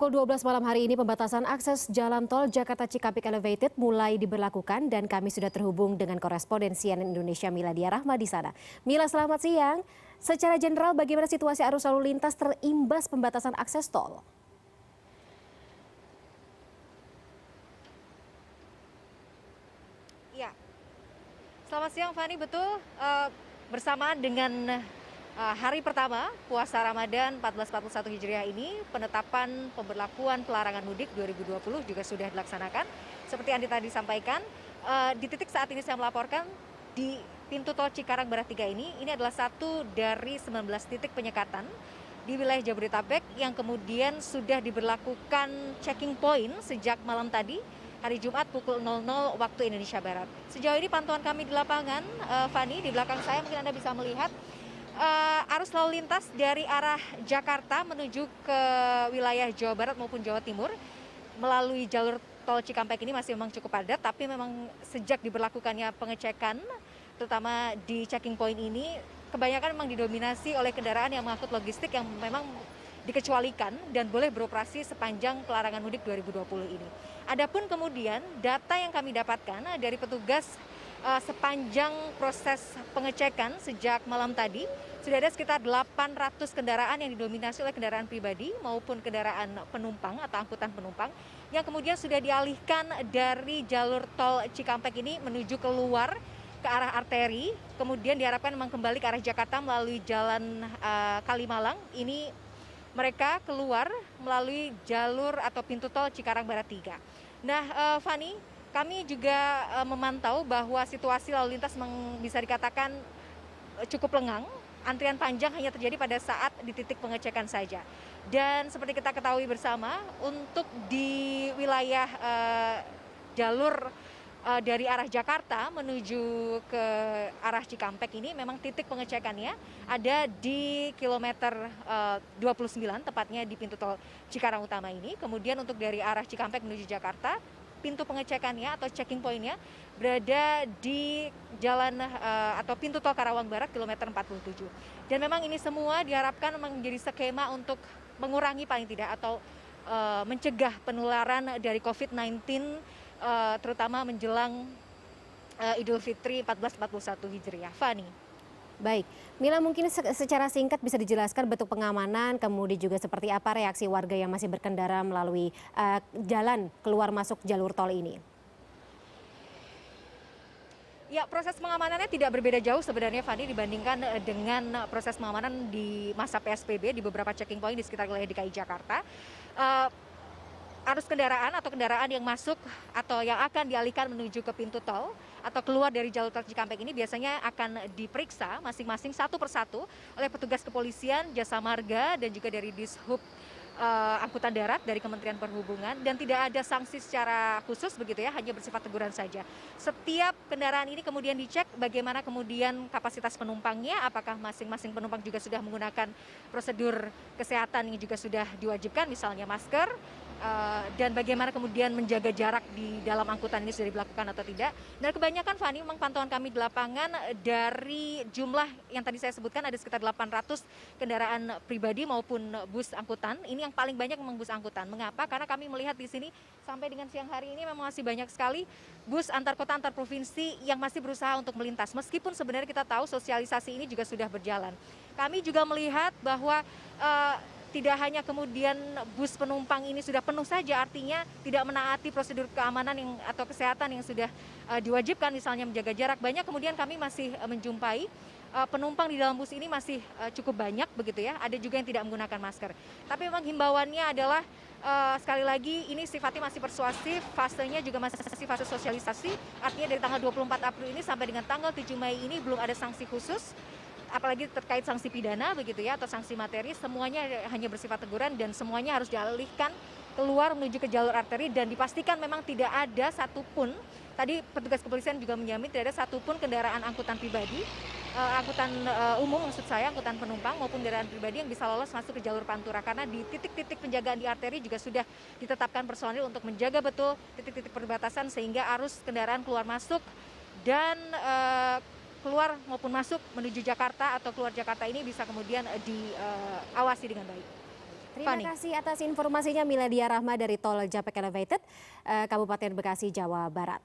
Pukul 12 malam hari ini pembatasan akses jalan tol Jakarta Cikampek Elevated mulai diberlakukan dan kami sudah terhubung dengan koresponden CNN Indonesia Miladia Rahma di sana. Mila, selamat siang. Secara general bagaimana situasi arus lalu lintas terimbas pembatasan akses tol? Ya, selamat siang Fani. Betul, bersamaan dengan hari pertama puasa Ramadan 1441 Hijriah ini, penetapan pemberlakuan pelarangan mudik 2020 juga sudah dilaksanakan. Seperti yang tadi disampaikan, di titik saat ini saya melaporkan di pintu tol Cikarang Barat 3 ini adalah satu dari 19 titik penyekatan di wilayah Jabodetabek yang kemudian sudah diberlakukan checking point sejak malam tadi, hari Jumat pukul 00 waktu Indonesia Barat. Sejauh ini pantauan kami di lapangan, Fani, di belakang saya mungkin Anda bisa melihat arus lalu lintas dari arah Jakarta menuju ke wilayah Jawa Barat maupun Jawa Timur melalui jalur tol Cikampek ini masih memang cukup padat, tapi memang sejak diberlakukannya pengecekan, terutama di checking point ini, kebanyakan memang didominasi oleh kendaraan yang mengangkut logistik yang memang dikecualikan dan boleh beroperasi sepanjang pelarangan mudik 2020 ini. Adapun kemudian data yang kami dapatkan dari petugas sepanjang proses pengecekan sejak malam tadi, sudah ada sekitar 800 kendaraan yang didominasi oleh kendaraan pribadi maupun kendaraan penumpang atau angkutan penumpang yang kemudian sudah dialihkan dari jalur tol Cikampek ini menuju keluar ke arah arteri, kemudian diharapkan memang kembali ke arah Jakarta melalui jalan Kalimalang. Ini mereka keluar melalui jalur atau pintu tol Cikarang Barat 3. Nah, Fani, kami juga memantau bahwa situasi lalu lintas memang bisa dikatakan cukup lengang. Antrian panjang hanya terjadi pada saat di titik pengecekan saja. Dan seperti kita ketahui bersama, untuk di wilayah jalur dari arah Jakarta menuju ke arah Cikampek ini memang titik pengecekannya ada di kilometer 29, tepatnya di pintu tol Cikarang Utama ini. Kemudian untuk dari arah Cikampek menuju Jakarta, pintu pengecekannya atau checking point-nya berada di jalan atau pintu tol Karawang Barat kilometer 47. Dan memang ini semua diharapkan menjadi skema untuk mengurangi paling tidak atau mencegah penularan dari COVID-19 terutama menjelang Idul Fitri 1441 Hijriah. Fani. Baik, Mila, mungkin secara singkat bisa dijelaskan bentuk pengamanan, kemudian juga seperti apa reaksi warga yang masih berkendara melalui jalan keluar masuk jalur tol ini. Ya, proses pengamanannya tidak berbeda jauh sebenarnya, Fani, dibandingkan dengan proses pengamanan di masa PSBB di beberapa checking point di sekitar wilayah DKI Jakarta. Arus kendaraan atau kendaraan yang masuk atau yang akan dialihkan menuju ke pintu tol atau keluar dari jalur tol Cikampek ini biasanya akan diperiksa masing-masing satu persatu oleh petugas kepolisian, jasa marga, dan juga dari Dishub Angkutan Darat dari Kementerian Perhubungan, dan tidak ada sanksi secara khusus begitu ya, hanya bersifat teguran saja. Setiap kendaraan ini kemudian dicek bagaimana kemudian kapasitas penumpangnya, apakah masing-masing penumpang juga sudah menggunakan prosedur kesehatan yang juga sudah diwajibkan, misalnya masker, dan bagaimana kemudian menjaga jarak di dalam angkutan ini sudah dilakukan atau tidak. Dan kebanyakan, Fani, memang pantauan kami di lapangan dari jumlah yang tadi saya sebutkan ada sekitar 800 kendaraan pribadi maupun bus angkutan. Ini yang paling banyak memang bus angkutan. Mengapa? Karena kami melihat di sini sampai dengan siang hari ini memang masih banyak sekali bus antar kota, antar provinsi yang masih berusaha untuk melintas. Meskipun sebenarnya kita tahu sosialisasi ini juga sudah berjalan. Kami juga melihat bahwa tidak hanya kemudian bus penumpang ini sudah penuh saja, artinya tidak menaati prosedur keamanan atau kesehatan yang sudah diwajibkan, misalnya menjaga jarak. Banyak kemudian kami masih menjumpai penumpang di dalam bus ini masih cukup banyak begitu ya. Ada juga yang tidak menggunakan masker. Tapi memang himbauannya adalah sekali lagi ini sifatnya masih persuasif, fasenya juga masih fase sosialisasi. Artinya dari tanggal 24 April ini sampai dengan tanggal 7 Mei ini belum ada sanksi khusus, apalagi terkait sanksi pidana begitu ya atau sanksi materi, semuanya hanya bersifat teguran dan semuanya harus dialihkan keluar menuju ke jalur arteri, dan dipastikan memang tidak ada satupun, tadi petugas kepolisian juga menjamin tidak ada satupun kendaraan angkutan pribadi, angkutan umum maksud saya, angkutan penumpang maupun kendaraan pribadi yang bisa lolos masuk ke jalur Pantura, karena di titik-titik penjagaan di arteri juga sudah ditetapkan personil untuk menjaga betul titik-titik perbatasan sehingga arus kendaraan keluar masuk dan keluar maupun masuk menuju Jakarta atau keluar Jakarta ini bisa kemudian diawasi dengan baik. Terima Fani. kasih atas informasinya Miladia Rahma dari Tol Japek Elevated, Kabupaten Bekasi, Jawa Barat.